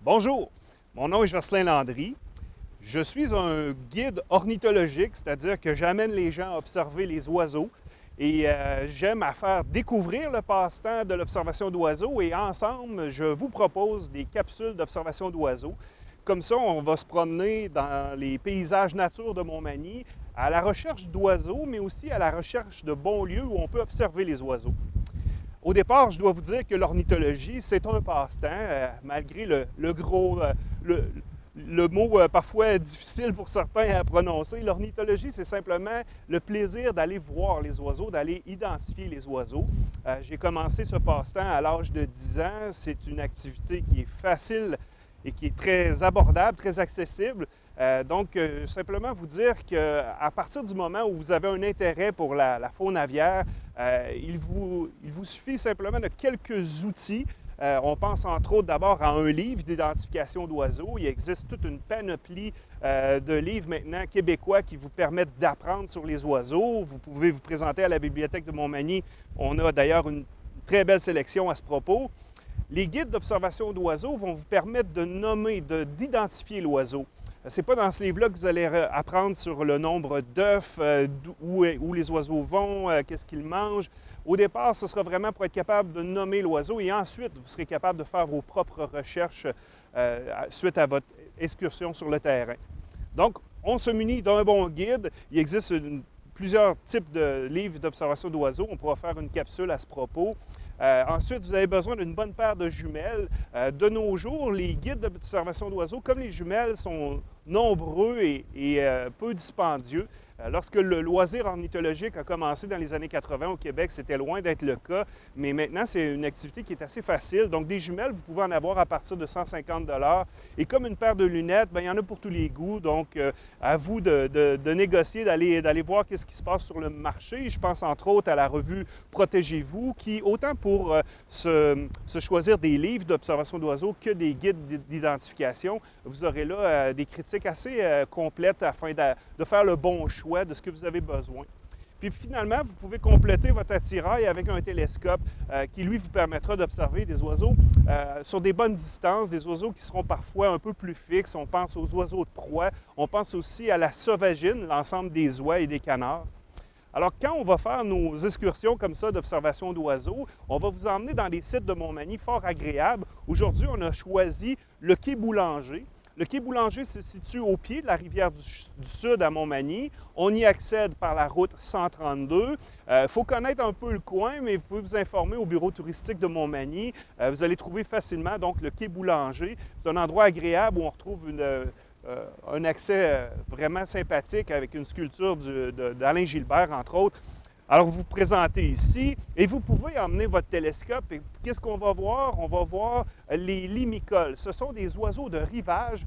Bonjour, mon nom est Jocelyn Landry. Je suis un guide ornithologique, c'est-à-dire que j'amène les gens à observer les oiseaux et j'aime à faire découvrir le passe-temps de l'observation d'oiseaux et ensemble, je vous propose des capsules d'observation d'oiseaux. Comme ça, on va se promener dans les paysages nature de Montmagny à la recherche d'oiseaux, mais aussi à la recherche de bons lieux où on peut observer les oiseaux. Au départ, je dois vous dire que l'ornithologie, c'est un passe-temps, malgré le mot parfois difficile pour certains à prononcer. L'ornithologie, c'est simplement le plaisir d'aller voir les oiseaux, d'aller identifier les oiseaux. J'ai commencé ce passe-temps à l'âge de 10 ans. C'est une activité qui est facile et qui est très abordable, très accessible. Simplement vous dire qu'à partir du moment où vous avez un intérêt pour la faune aviaire, il vous suffit simplement de quelques outils. On pense entre autres d'abord à un livre d'identification d'oiseaux. Il existe toute une panoplie de livres maintenant québécois qui vous permettent d'apprendre sur les oiseaux. Vous pouvez vous présenter à la bibliothèque de Montmagny. On a d'ailleurs une très belle sélection à ce propos. Les guides d'observation d'oiseaux vont vous permettre de nommer, d'identifier l'oiseau. Ce n'est pas dans ce livre-là que vous allez apprendre sur le nombre d'œufs, où les oiseaux vont, qu'est-ce qu'ils mangent. Au départ, ce sera vraiment pour être capable de nommer l'oiseau et ensuite, vous serez capable de faire vos propres recherches suite à votre excursion sur le terrain. Donc, on se munit d'un bon guide. Il existe plusieurs types de livres d'observation d'oiseaux. On pourra faire une capsule à ce propos. Ensuite, vous avez besoin d'une bonne paire de jumelles. De nos jours, les guides d'observation d'oiseaux, comme les jumelles, sont nombreux et peu dispendieux. Lorsque le loisir ornithologique a commencé dans les années 80 au Québec, c'était loin d'être le cas, mais maintenant, c'est une activité qui est assez facile. Donc, des jumelles, vous pouvez en avoir à partir de 150 $. Et comme une paire de lunettes, bien, il y en a pour tous les goûts. Donc, à vous de négocier, d'aller voir qu'est-ce qui se passe sur le marché. Je pense entre autres à la revue Protégez-vous, qui, autant pour se choisir des livres d'observation d'oiseaux que des guides d'identification, vous aurez là des critiques assez complètes afin de faire le bon choix de ce que vous avez besoin. Puis finalement, vous pouvez compléter votre attirail avec un télescope qui, lui, vous permettra d'observer des oiseaux sur des bonnes distances, des oiseaux qui seront parfois un peu plus fixes. On pense aux oiseaux de proie, on pense aussi à la sauvagine, l'ensemble des oies et des canards. Alors, quand on va faire nos excursions comme ça d'observation d'oiseaux, on va vous emmener dans des sites de Montmagny fort agréables. Aujourd'hui, on a choisi le quai Boulanger. Le quai Boulanger se situe au pied de la rivière du Sud à Montmagny. On y accède par la route 132. Il faut connaître un peu le coin, mais vous pouvez vous informer au bureau touristique de Montmagny. Vous allez trouver facilement donc le quai Boulanger. C'est un endroit agréable où on retrouve un accès vraiment sympathique avec une sculpture d'Alain Gilbert, entre autres. Alors, vous vous présentez ici et vous pouvez emmener votre télescope. Et qu'est-ce qu'on va voir? On va voir les limicoles. Ce sont des oiseaux de rivage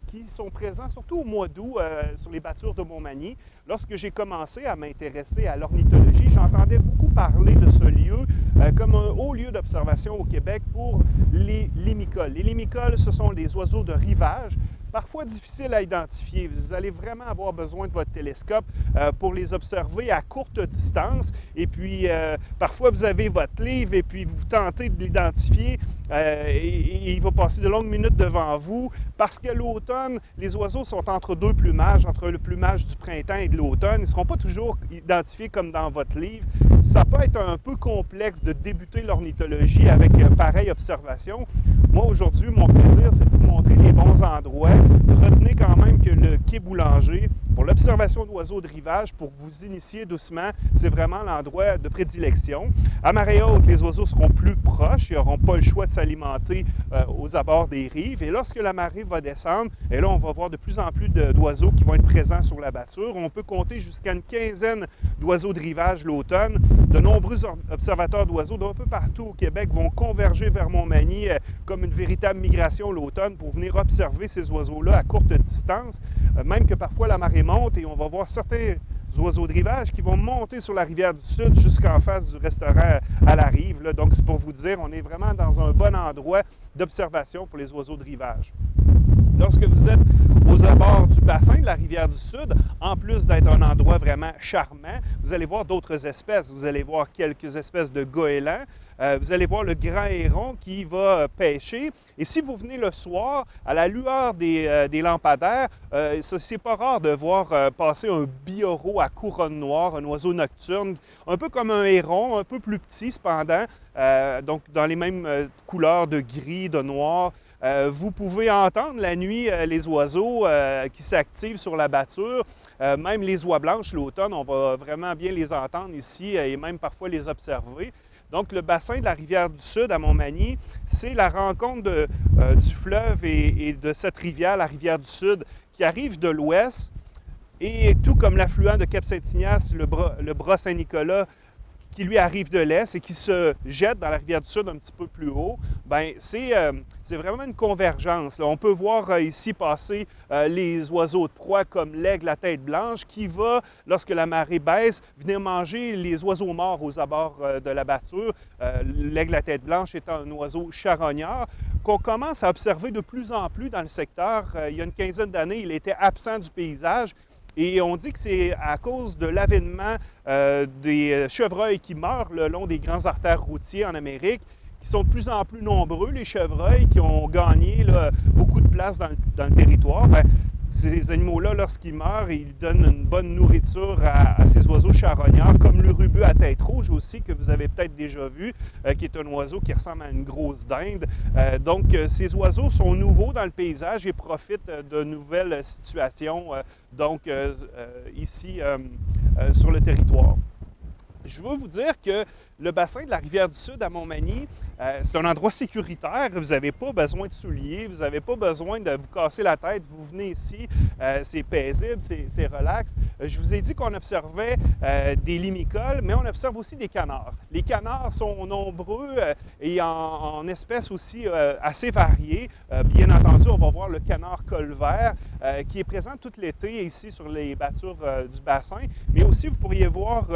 qui sont présents surtout au mois d'août sur les battures de Montmagny. Lorsque j'ai commencé à m'intéresser à l'ornithologie, j'entendais beaucoup parler de ce lieu comme un haut lieu d'observation au Québec pour les limicoles. Les limicoles, ce sont des oiseaux de rivage, parfois difficiles à identifier. Vous allez vraiment avoir besoin de votre télescope pour les observer à courte distance. Et puis, parfois, vous avez votre livre et puis vous tentez de l'identifier et il va passer de longues minutes devant vous parce que l'automne, les oiseaux sont entre deux plumages, entre le plumage du printemps et de l'automne. Ils ne seront pas toujours identifiés comme dans votre livre. Ça peut être un peu complexe de débuter l'ornithologie avec pareille observation. Moi, aujourd'hui, mon plaisir, c'est de vous montrer les bons endroits. Retenez quand même que le quai Boulanger, pour l'observation d'oiseaux de rivage, pour vous initier doucement, c'est vraiment l'endroit de prédilection. À marée haute, les oiseaux seront plus proches, ils n'auront pas le choix de s'alimenter aux abords des rives. Et lorsque la marée va descendre, et là, on va voir de plus en plus d'oiseaux qui vont être présents sur la batture. On peut compter jusqu'à une quinzaine d'oiseaux de rivage l'automne. De nombreux observateurs d'oiseaux d'un peu partout au Québec vont converger vers Montmagny comme une véritable migration l'automne pour venir observer ces oiseaux-là à courte distance, même que parfois la marée monte et on va voir certains oiseaux de rivage qui vont monter sur la rivière du Sud jusqu'en face du restaurant à la rive. Là. Donc, c'est pour vous dire, on est vraiment dans un bon endroit d'observation pour les oiseaux de rivage. Lorsque vous êtes aux abords du bassin de la rivière du Sud, en plus d'être un endroit vraiment charmant, vous allez voir d'autres espèces. Vous allez voir quelques espèces de goélands. Vous allez voir le grand héron qui va pêcher. Et si vous venez le soir, à la lueur des lampadaires, c'est pas rare de voir passer un biorho à couronne noire, un oiseau nocturne, un peu comme un héron, un peu plus petit cependant, donc dans les mêmes couleurs de gris, de noir. Vous pouvez entendre la nuit les oiseaux qui s'activent sur la bâture. Même les oies blanches l'automne, on va vraiment bien les entendre ici et même parfois les observer. Donc, le bassin de la rivière du Sud à Montmagny, c'est la rencontre du fleuve et de cette rivière, la rivière du Sud, qui arrive de l'ouest. Et tout comme l'affluent de Cap-Saint-Ignace, le bras Saint-Nicolas, qui lui arrive de l'est et qui se jette dans la rivière du Sud un petit peu plus haut, bien, c'est vraiment une convergence. Là. On peut voir ici passer les oiseaux de proie comme l'aigle à tête blanche qui va, lorsque la marée baisse, venir manger les oiseaux morts aux abords de la bâture. L'aigle à tête blanche étant un oiseau charognard qu'on commence à observer de plus en plus dans le secteur. Il y a une quinzaine d'années, il était absent du paysage. Et on dit que c'est à cause de l'avènement des chevreuils qui meurent le long des grands artères routiers en Amérique, qui sont de plus en plus nombreux, les chevreuils qui ont gagné là, beaucoup de place dans le territoire. Bien, ces animaux-là, lorsqu'ils meurent, ils donnent une bonne nourriture à ces oiseaux charognards, comme l'urubu à tête rouge aussi, que vous avez peut-être déjà vu, qui est un oiseau qui ressemble à une grosse dinde. Donc, ces oiseaux sont nouveaux dans le paysage et profitent de nouvelles situations, ici, sur le territoire. Je veux vous dire que le bassin de la rivière du Sud à Montmagny, c'est un endroit sécuritaire. Vous n'avez pas besoin de souliers, vous n'avez pas besoin de vous casser la tête. Vous venez ici, c'est paisible, c'est relax. Je vous ai dit qu'on observait des limicoles, mais on observe aussi des canards. Les canards sont nombreux et en espèces aussi assez variées. Bien entendu, on va voir le canard colvert qui est présent tout l'été ici sur les bâtures du bassin, mais aussi vous pourriez voir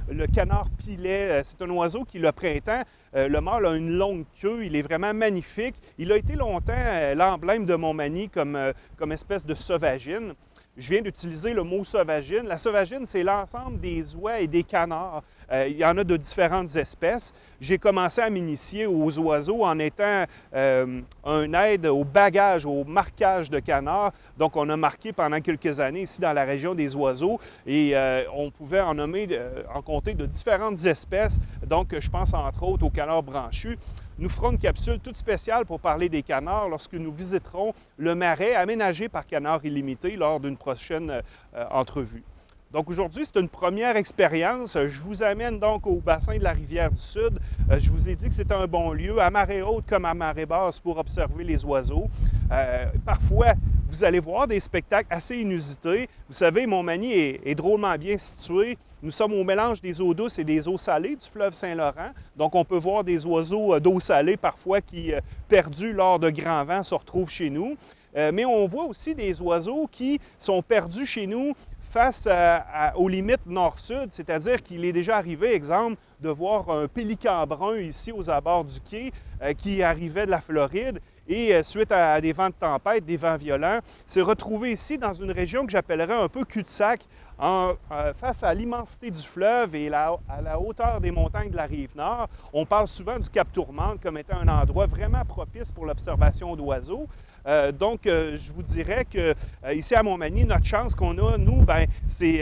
le canard pilet. C'est un oiseau qui, le printemps, le mâle a une longue queue, il est vraiment magnifique. Il a été longtemps l'emblème de Montmagny comme espèce de sauvagine. Je viens d'utiliser le mot sauvagine. La sauvagine, c'est l'ensemble des oies et des canards. Il y en a de différentes espèces. J'ai commencé à m'initier aux oiseaux en étant un aide au bagage, au marquage de canards. Donc, on a marqué pendant quelques années ici dans la région des oiseaux et on pouvait en nommer, en compter de différentes espèces. Donc, je pense entre autres au canard branchu. Nous ferons une capsule toute spéciale pour parler des canards lorsque nous visiterons le marais aménagé par Canards Illimité lors d'une prochaine entrevue. Donc aujourd'hui, c'est une première expérience. Je vous amène donc au bassin de la rivière du Sud. Je vous ai dit que c'était un bon lieu, à marée haute comme à marée basse, pour observer les oiseaux. Parfois, vous allez voir des spectacles assez inusités. Vous savez, Montmagny est drôlement bien situé. Nous sommes au mélange des eaux douces et des eaux salées du fleuve Saint-Laurent. Donc, on peut voir des oiseaux d'eau salée parfois qui, perdus lors de grands vents, se retrouvent chez nous. Mais on voit aussi des oiseaux qui sont perdus chez nous face aux limites nord-sud, c'est-à-dire qu'il est déjà arrivé, exemple, de voir un pélican brun ici aux abords du quai qui arrivait de la Floride et suite à des vents de tempête, des vents violents, s'est retrouvé ici dans une région que j'appellerais un peu cul-de-sac face à l'immensité du fleuve et à la hauteur des montagnes de la Rive-Nord. On parle souvent du Cap Tourmente comme étant un endroit vraiment propice pour l'observation d'oiseaux. Donc, je vous dirais que ici à Montmagny, notre chance qu'on a, nous, c'est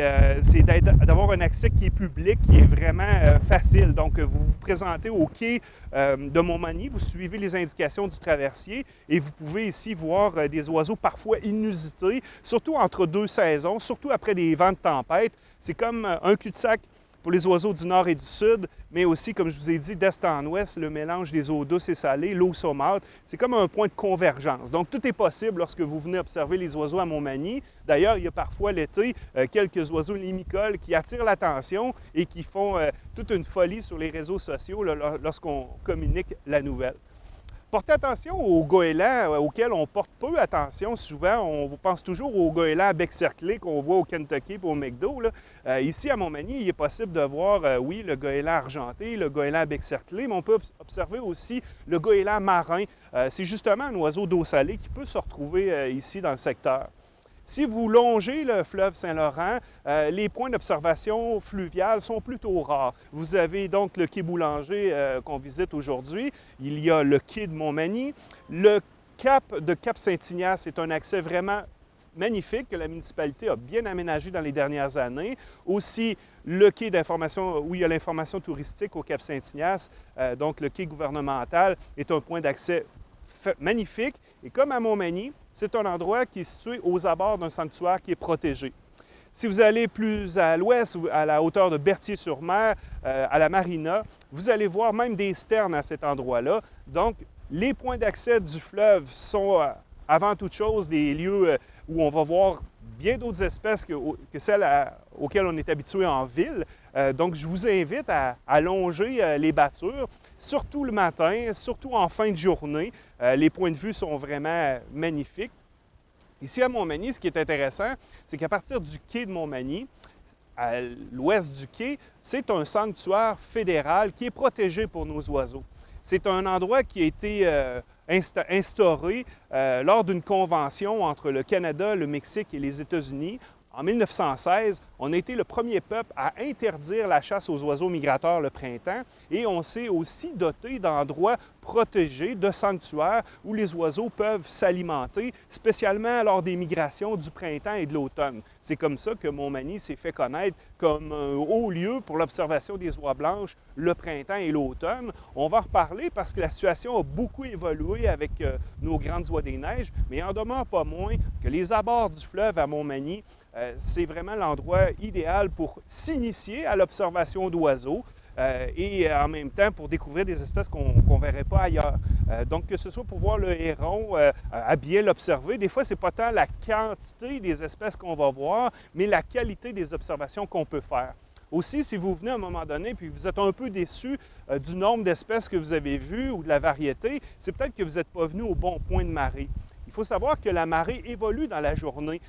d'avoir un accès qui est public, qui est vraiment facile. Donc, vous vous présentez au quai de Montmagny, vous suivez les indications du traversier et vous pouvez ici voir des oiseaux parfois inusités, surtout entre deux saisons, surtout après des vents de tempête. C'est comme un cul-de-sac pour les oiseaux du nord et du sud, mais aussi, comme je vous ai dit, d'est en ouest, le mélange des eaux douces et salées, l'eau saumâtre, c'est comme un point de convergence. Donc, tout est possible lorsque vous venez observer les oiseaux à Montmagny. D'ailleurs, il y a parfois l'été quelques oiseaux limicoles qui attirent l'attention et qui font toute une folie sur les réseaux sociaux lorsqu'on communique la nouvelle. Portez attention aux goélands auxquels on porte peu attention. Souvent, on pense toujours aux goélands à bec cerclé qu'on voit au Kentucky et au McDo. Ici, à Montmagny, il est possible de voir, oui, le goéland argenté, le goéland à bec cerclé, mais on peut observer aussi le goéland marin. C'est justement un oiseau d'eau salée qui peut se retrouver ici dans le secteur. Si vous longez le fleuve Saint-Laurent, les points d'observation fluviale sont plutôt rares. Vous avez donc le quai Boulanger qu'on visite aujourd'hui. Il y a le quai de Montmagny. Le cap de Cap-Saint-Ignace est un accès vraiment magnifique que la municipalité a bien aménagé dans les dernières années. Aussi, le quai d'information, où il y a l'information touristique au Cap-Saint-Ignace, donc le quai gouvernemental, est un point d'accès magnifique. Et comme à Montmagny, c'est un endroit qui est situé aux abords d'un sanctuaire qui est protégé. Si vous allez plus à l'ouest, à la hauteur de Berthier-sur-Mer, à la marina, vous allez voir même des sternes à cet endroit-là. Donc, les points d'accès du fleuve sont, avant toute chose, des lieux où on va voir bien d'autres espèces que celles auxquelles on est habitué en ville. Donc, je vous invite à longer les battures, surtout le matin, surtout en fin de journée. Les points de vue sont vraiment magnifiques. Ici à Montmagny, ce qui est intéressant, c'est qu'à partir du quai de Montmagny, à l'ouest du quai, c'est un sanctuaire fédéral qui est protégé pour nos oiseaux. C'est un endroit qui a été instauré lors d'une convention entre le Canada, le Mexique et les États-Unis. En 1916, on a été le premier peuple à interdire la chasse aux oiseaux migrateurs le printemps et on s'est aussi doté d'endroits protégés, de sanctuaires où les oiseaux peuvent s'alimenter, spécialement lors des migrations du printemps et de l'automne. C'est comme ça que Montmagny s'est fait connaître comme un haut lieu pour l'observation des oies blanches le printemps et l'automne. On va en reparler parce que la situation a beaucoup évolué avec nos grandes oies des neiges, mais il en demeure pas moins que les abords du fleuve à Montmagny, c'est vraiment l'endroit idéal pour s'initier à l'observation d'oiseaux et en même temps pour découvrir des espèces qu'on ne verrait pas ailleurs. Donc, que ce soit pour voir le héron, à bien l'observer, des fois, ce n'est pas tant la quantité des espèces qu'on va voir, mais la qualité des observations qu'on peut faire. Aussi, si vous venez à un moment donné puis vous êtes un peu déçu du nombre d'espèces que vous avez vues ou de la variété, c'est peut-être que vous n'êtes pas venu au bon point de marée. Il faut savoir que la marée évolue dans la journée.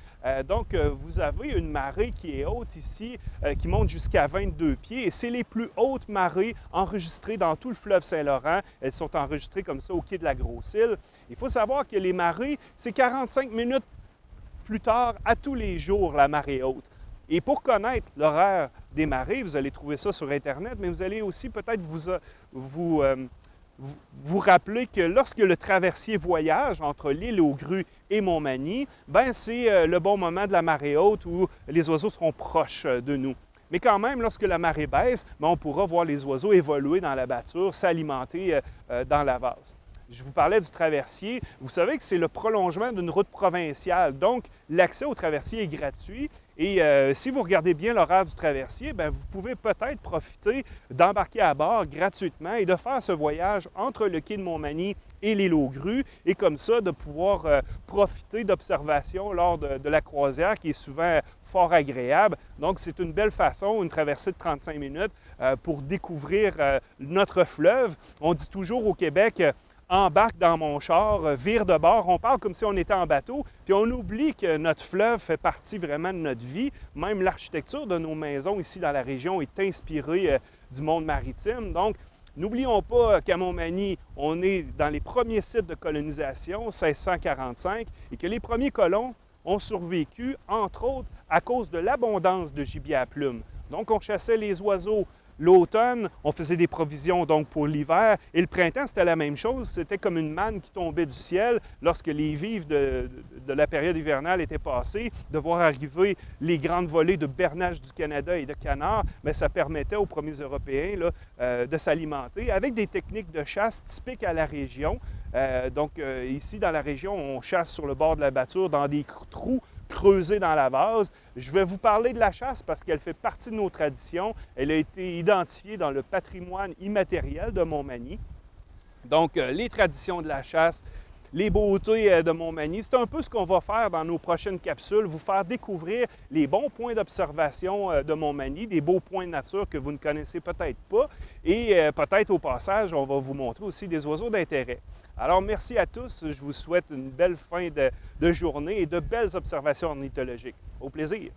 Donc, vous avez une marée qui est haute ici, qui monte jusqu'à 22 pieds, et c'est les plus hautes marées enregistrées dans tout le fleuve Saint-Laurent. Elles sont enregistrées comme ça au quai de la Grosse-Île. Il faut savoir que les marées, c'est 45 minutes plus tard à tous les jours, la marée haute. Et pour connaître l'horaire des marées, vous allez trouver ça sur Internet, mais vous allez aussi peut-être vous rappeler que lorsque le traversier voyage entre l'île aux Grues et Montmagny, c'est le bon moment de la marée haute où les oiseaux seront proches de nous. Mais quand même, lorsque la marée baisse, on pourra voir les oiseaux évoluer dans la batture, s'alimenter dans la vase. Je vous parlais du traversier. Vous savez que c'est le prolongement d'une route provinciale. Donc, l'accès au traversier est gratuit. Et si vous regardez bien l'horaire du traversier, vous pouvez peut-être profiter d'embarquer à bord gratuitement et de faire ce voyage entre le quai de Montmagny et l'île aux Grues. Et comme ça, de pouvoir profiter d'observations lors de la croisière qui est souvent fort agréable. Donc, c'est une belle façon, une traversée de 35 minutes pour découvrir notre fleuve. On dit toujours au Québec, embarque dans mon char, vire de bord. On parle comme si on était en bateau, puis on oublie que notre fleuve fait partie vraiment de notre vie. Même l'architecture de nos maisons ici dans la région est inspirée du monde maritime. Donc, n'oublions pas qu'à Montmagny, on est dans les premiers sites de colonisation, 1645, et que les premiers colons ont survécu, entre autres, à cause de l'abondance de gibier à plumes. Donc, on chassait les oiseaux. L'automne, on faisait des provisions donc pour l'hiver. Et le printemps, c'était la même chose. C'était comme une manne qui tombait du ciel lorsque les vives de la période hivernale étaient passées. De voir arriver les grandes volées de bernaches du Canada et de canards, ça permettait aux premiers Européens de s'alimenter avec des techniques de chasse typiques à la région. Ici, dans la région, on chasse sur le bord de la batture dans des trous creusée dans la vase. Je vais vous parler de la chasse parce qu'elle fait partie de nos traditions. Elle a été identifiée dans le patrimoine immatériel de Montmagny. Donc, les traditions de la chasse, les beautés de Montmagny. C'est un peu ce qu'on va faire dans nos prochaines capsules, vous faire découvrir les bons points d'observation de Montmagny, des beaux points de nature que vous ne connaissez peut-être pas et peut-être au passage, on va vous montrer aussi des oiseaux d'intérêt. Alors merci à tous, je vous souhaite une belle fin de journée et de belles observations ornithologiques. Au plaisir!